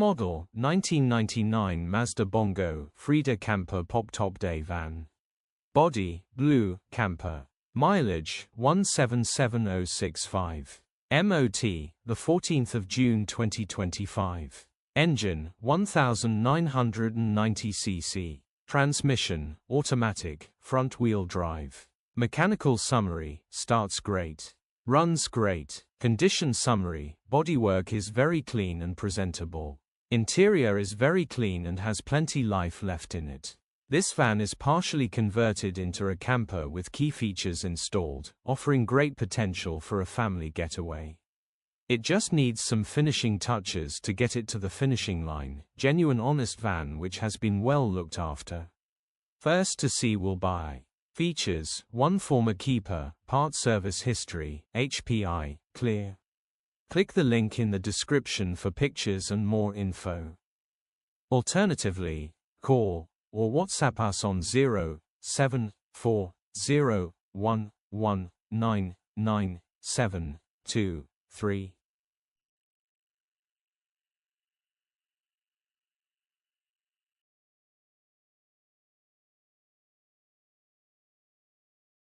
Model, 1999 Mazda Bongo, Freda camper pop-top day van. Body, blue, camper. Mileage, 177065. MOT, the 14th of June 2025. Engine, 1990 cc. Transmission, automatic, front-wheel drive. Mechanical summary, starts great. Runs great. Condition summary, bodywork is very clean and presentable. Interior is very clean and has plenty life left in it. This van is partially converted into a camper with key features installed, offering great potential for a family getaway. It just needs some finishing touches to get it to the finishing line. Genuine honest van which has been well looked after. First to see will buy. Features: 1 former keeper, part service history, HPI, clear. Click the link in the description for pictures and more info. Alternatively, call or WhatsApp us on 07401199973.